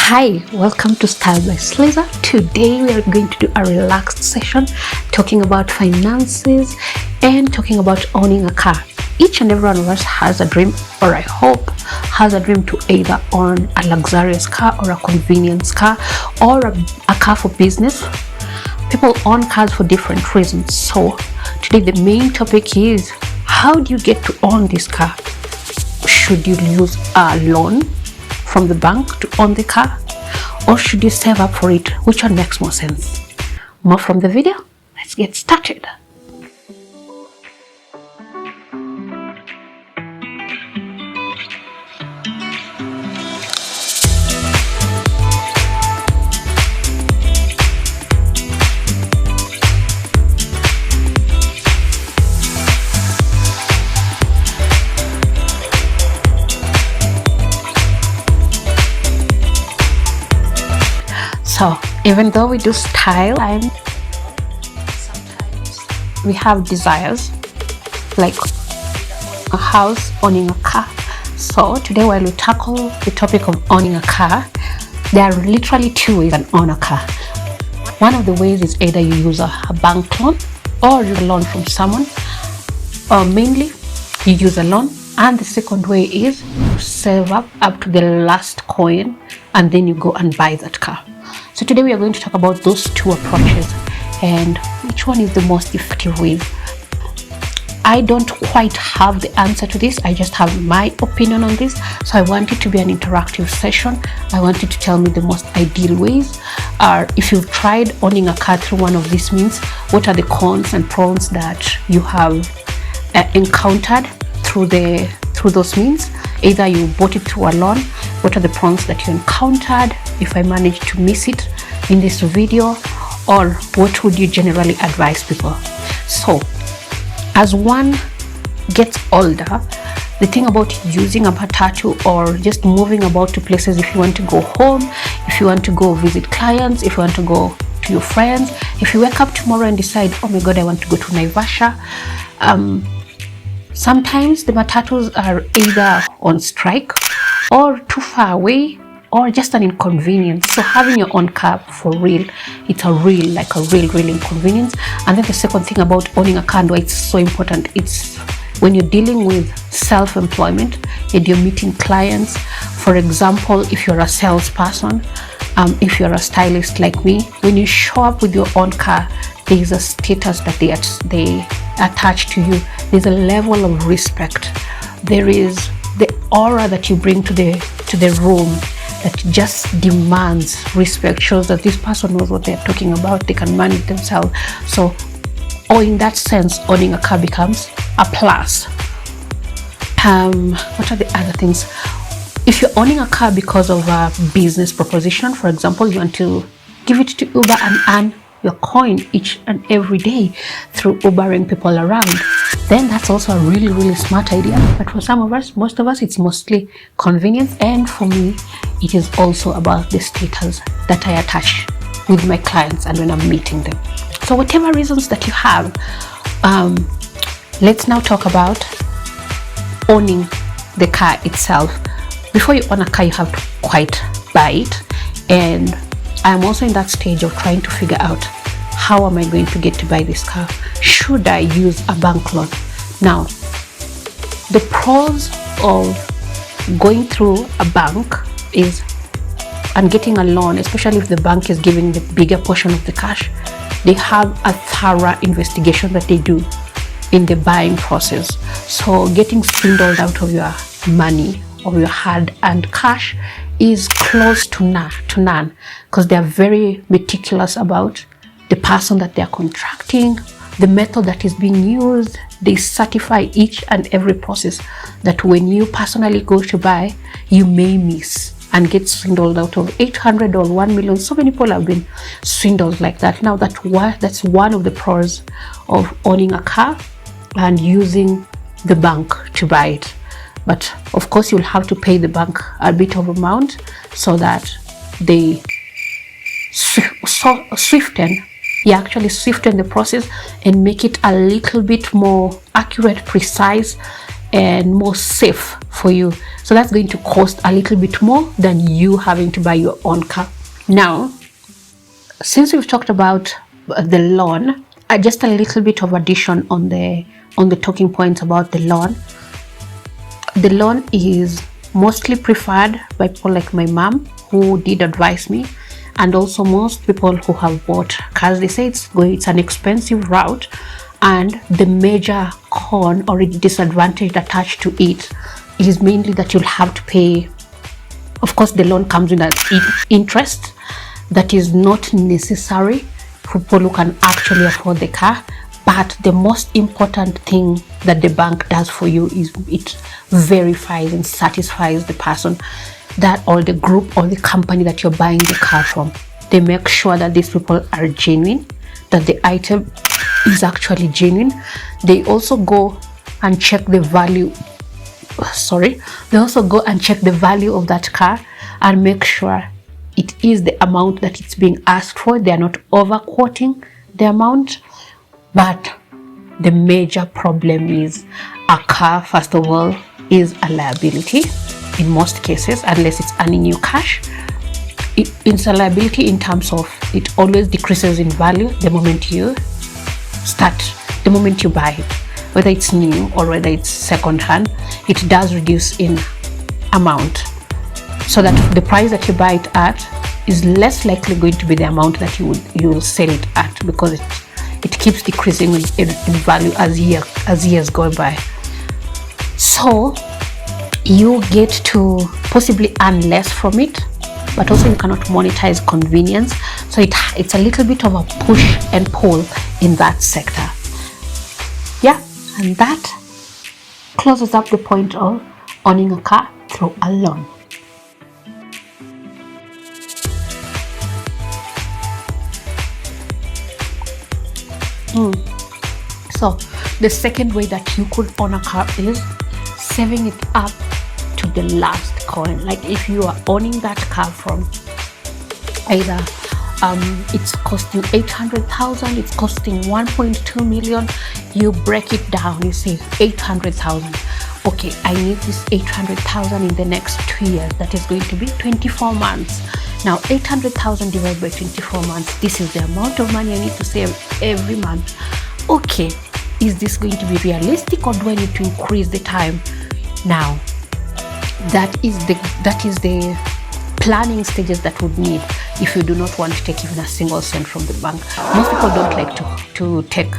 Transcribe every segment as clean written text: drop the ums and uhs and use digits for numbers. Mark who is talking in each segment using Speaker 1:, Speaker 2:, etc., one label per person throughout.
Speaker 1: Hi, welcome to Style by Sliza. Today we are going to do a relaxed session talking about finances and talking about owning a car. Each and every one of us has a dream, or I hope has a dream, to either own a luxurious car or a convenience car or a car for business. People own cars for different reasons. So today the main topic is, how do you get to own this car? Should you use a loan from the bank to own the car, or should you save up for it? Which one makes more sense? More from the video. Let's get started. So even though we do style, sometimes we have desires like a house, owning a car. So today, while we tackle the topic of owning a car, there are literally two ways you can own a car. One of the ways is either you use a bank loan or you loan from someone, or mainly you use a loan. And the second way is you save up to the last coin and then you go and buy that car. So today we are going to talk about those two approaches and which one is the most effective way. I don't quite have the answer to this. I just have my opinion on this. So I want it to be an interactive session. I want you to tell me the most ideal ways. If you've tried owning a car through one of these means, what are the cons and pros that you have encountered through those means? Either you bought it through a loan, what are the pros that you encountered if I managed to miss it in this video, or what would you generally advise people? So as one gets older, the thing about using a matatu or just moving about to places, if you want to go home, if you want to go visit clients, if you want to go to your friends, if you wake up tomorrow and decide, oh my god, I want to go to Naivasha, sometimes the matatus are either on strike or too far away or just an inconvenience. So having your own car, for real, it's a real inconvenience. And then the second thing about owning a car and why it's so important, it's when you're dealing with self-employment and you're meeting clients. For example, if you're a salesperson, if you're a stylist like me, when you show up with your own car, there is a status that they attach to you. There's a level of respect. There is the aura that you bring to the room that just demands respect, shows that this person knows what they're talking about, they can manage themselves. So, in that sense, owning a car becomes a plus. What are the other things? If you're owning a car because of a business proposition, for example, you want to give it to Uber and earn your coin each and every day through Ubering people around, then that's also a really smart idea. But for some of us, most of us, it's mostly convenience, and for me it is also about the status that I attach with my clients and when I'm meeting them. So whatever reasons that you have, let's now talk about owning the car itself. Before you own a car, you have to quite buy it, and I'm also in that stage of trying to figure out, how am I going to get to buy this car? Should I use a bank loan? Now, the pros of going through a bank is, and getting a loan, especially if the bank is giving the bigger portion of the cash, they have a thorough investigation that they do in the buying process. So getting swindled out of your money or your hard-earned cash is close to none, because they are very meticulous about the person that they are contracting, the method that is being used. They certify each and every process that when you personally go to buy, you may miss and get swindled out of 800 or 1 million. So many people have been swindled like that. Now that's one of the pros of owning a car and using the bank to buy it. But of course, you'll have to pay the bank a bit of amount so that they swiftly swiftens the process and make it a little bit more accurate, precise, and more safe for for you. So that's going to cost a little bit more than you having to buy your own car. Now, since we've talked about the loan, just a little bit of addition on the talking points about the loan. The loan is mostly preferred by people like my mom, who did advise me, and also most people who have bought cars. They say it's an expensive route, and the major con or disadvantage attached to it is mainly that you'll have to pay. Of course, the loan comes with an interest that is not necessary for people who can actually afford the car. But the most important thing that the bank does for you is it verifies and satisfies the person that, or the group or the company that you're buying the car from. They make sure that these people are genuine, that the item is actually genuine. They also go and check the value. They also go and check the value of that car and make sure it is the amount that it's being asked for. They are not overquoting the amount. But the major problem is a car, first of all, is a liability in most cases, unless it's earning you cash. It's a liability in terms of it always decreases in value the moment you buy it. Whether it's new or whether it's second hand, it does reduce in amount, so that the price that you buy it at is less likely going to be the amount that you will sell it at, because it keeps decreasing in value as years go by. So you get to possibly earn less from it, but also you cannot monetize convenience. So it's a little bit of a push and pull in that sector. Yeah, and that closes up the point of owning a car through a loan. So the second way that you could own a car is saving it up to the last coin. Like if you are owning that car from either it's costing 800,000, it's costing 1.2 million, you break it down, you say 800,000. Okay, I need this 800,000 in the next 2 years. That is going to be 24 months. Now 800,000 divided by 24 months, this is the amount of money I need to save every month. Okay, is this going to be realistic, or do I need to increase the time? Now that is the planning stages that would need if you do not want to take even a single cent from the bank. Most people don't like to take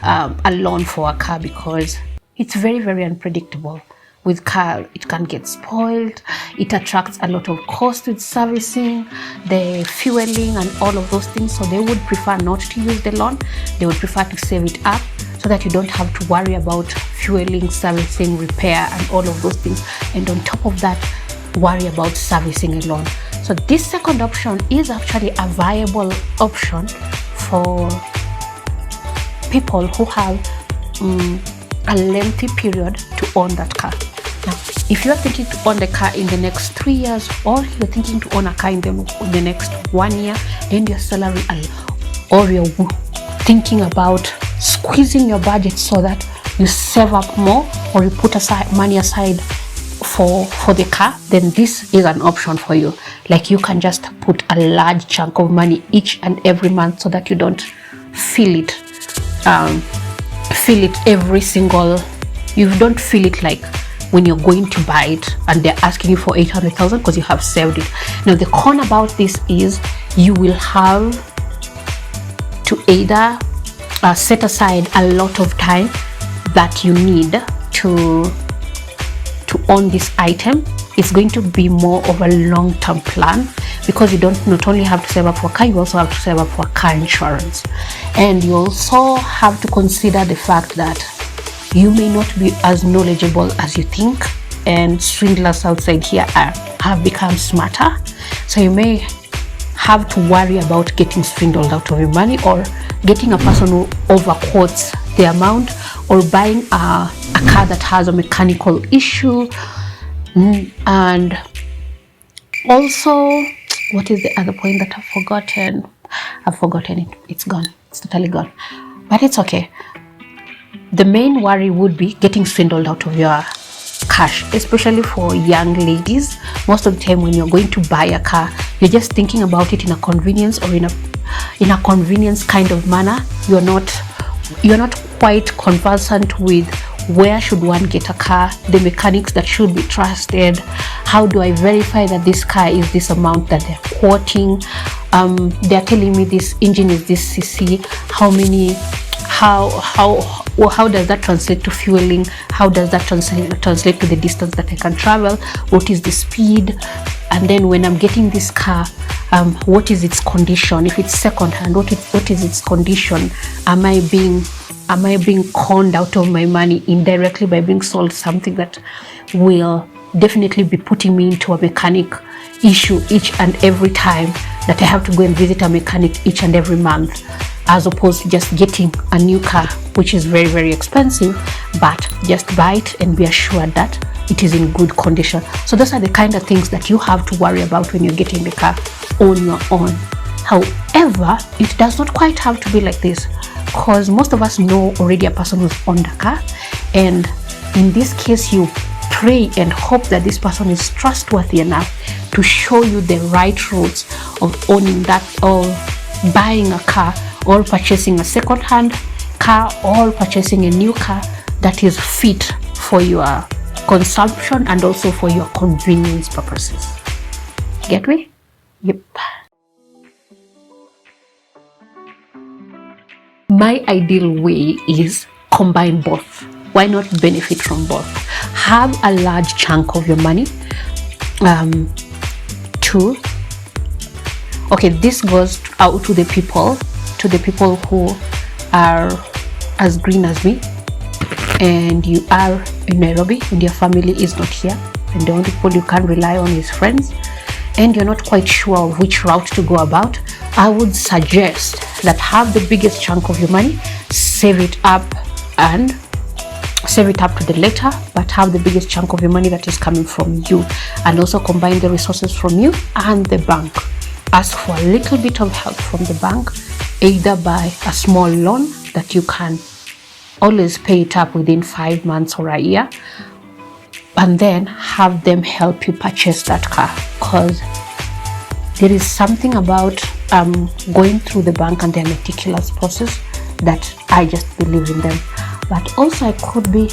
Speaker 1: a loan for a car because it's very, very unpredictable. With car, it can get spoiled. It attracts a lot of cost with servicing, the fueling, and all of those things. So they would prefer not to use the loan. They would prefer to save it up so that you don't have to worry about fueling, servicing, repair, and all of those things. And on top of that, worry about servicing a loan. So this second option is actually a viable option for people who have a lengthy period to own that car. Now, if you're thinking to own the car in the next 3 years, or you're thinking to own a car in the next 1 year, then your salary, or you're thinking about squeezing your budget so that you save up more, or you put money aside for the car, then this is an option for you. Like you can just put a large chunk of money each and every month so that you don't feel it every single, you don't feel it like when you're going to buy it and they're asking you for 800,000 because you have saved it. Now the con about this is you will have to either set aside a lot of time that you need to own this item. It's going to be more of a long-term plan, because you don't not only have to save up for a car, you also have to save up for car insurance. And you also have to consider the fact that you may not be as knowledgeable as you think, and swindlers outside here have become smarter. So you may have to worry about getting swindled out of your money, or getting a person who overquotes the amount, or buying a car that has a mechanical issue. And also, what is the other point that I've forgotten? I've forgotten it. It's gone. It's totally gone. But it's okay. The main worry would be getting swindled out of your cash, especially for young ladies. Most of the time when you're going to buy a car, you're just thinking about it in a convenience or in a convenience kind of manner. You're not quite conversant with where should one get a car, the mechanics that should be trusted, how do I verify that this car is this amount that they're quoting, they're telling me this engine is this cc, how does that translate to fueling, how does that translate to the distance that I can travel, what is the speed, and then when I'm getting this car, what is its condition, if it's second hand, what is its condition, am I being conned out of my money indirectly by being sold something that will definitely be putting me into a mechanic issue each and every time that I have to go and visit a mechanic each and every month, as opposed to just getting a new car, which is very, very expensive, but just buy it and be assured that it is in good condition. So those are the kind of things that you have to worry about when you're getting the car on your own. However, it does not quite have to be like this, because most of us know already a person who's owned a car, and in this case you pray and hope that this person is trustworthy enough to show you the right routes of owning that, or buying a car, or purchasing a second-hand car, or purchasing a new car that is fit for your consumption and also for your convenience purposes. Get me? Yep. My ideal way is combine both. Why not benefit from both? Have a large chunk of your money this goes out to the people who are as green as me, and you are in Nairobi and your family is not here, and the only people you can rely on is friends, and you're not quite sure of which route to go about. I would suggest that have the biggest chunk of your money, save it up to the later, but have the biggest chunk of your money that is coming from you, and also combine the resources from you and the bank. Ask for a little bit of help from the bank, either by a small loan that you can always pay it up within 5 months or a year, and then have them help you purchase that car, because there is something about going through the bank and their meticulous process that I just believe in them. But also I could be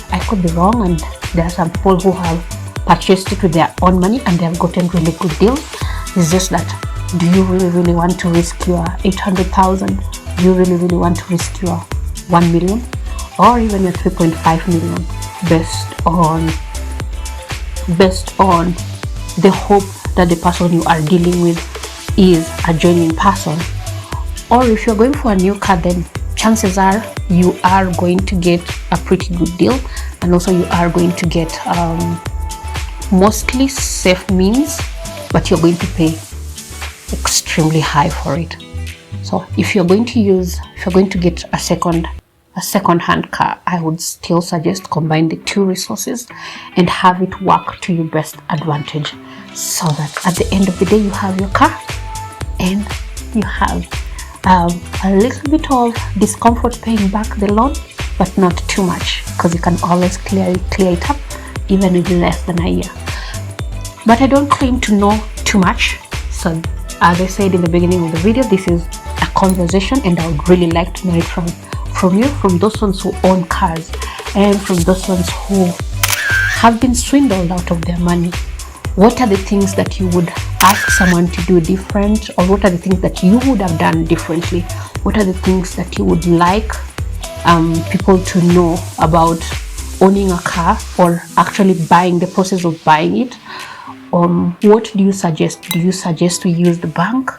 Speaker 1: wrong, and there are some people who have purchased it with their own money and they have gotten really good deals. It's just that, do you really want to risk your 800,000? Do you really want to risk your 1 million or even your 3.5 million based on the hope that the person you are dealing with is a genuine person? Or if you're going for a new car, then chances are you are going to get a pretty good deal, and also you are going to get mostly safe means, but you're going to pay extremely high for it. So if you're going to get a second-hand car, I would still suggest combine the two resources and have it work to your best advantage, so that at the end of the day you have your car and you have a little bit of discomfort paying back the loan, but not too much, because you can always clear it up even in less than a year. But I don't claim to know too much, so as I said in the beginning of the video, this is a conversation, and I would really like to know it from you, from those ones who own cars and from those ones who have been swindled out of their money. What are the things that you would ask someone to do different, or what are the things that you would have done differently? What are the things that you would like people to know about owning a car, or actually buying, the process of buying it? What do you suggest? Do you suggest to use the bank,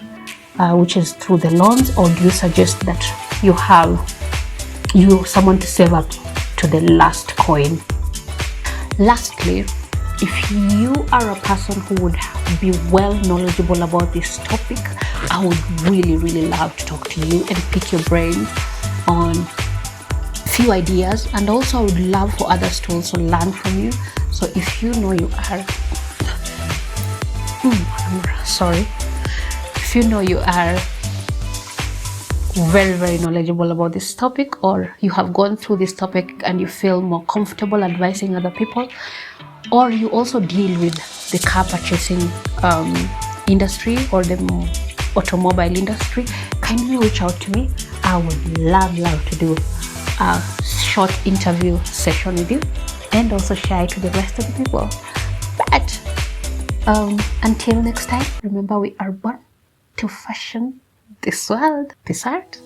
Speaker 1: which is through the loans, or do you suggest that you have someone to save up to the last coin? Lastly, if you are a person who would be well knowledgeable about this topic, I would really love to talk to you and pick your brain on few ideas, and also I would love for others to also learn from you. So if you know you are very knowledgeable about this topic, or you have gone through this topic and you feel more comfortable advising other people, or you also deal with the car purchasing industry or the automobile industry, kindly reach out to me. I would love to do a short interview session with you and also share it with the rest of the people. But until next time, remember we are born to fashion this world, this art.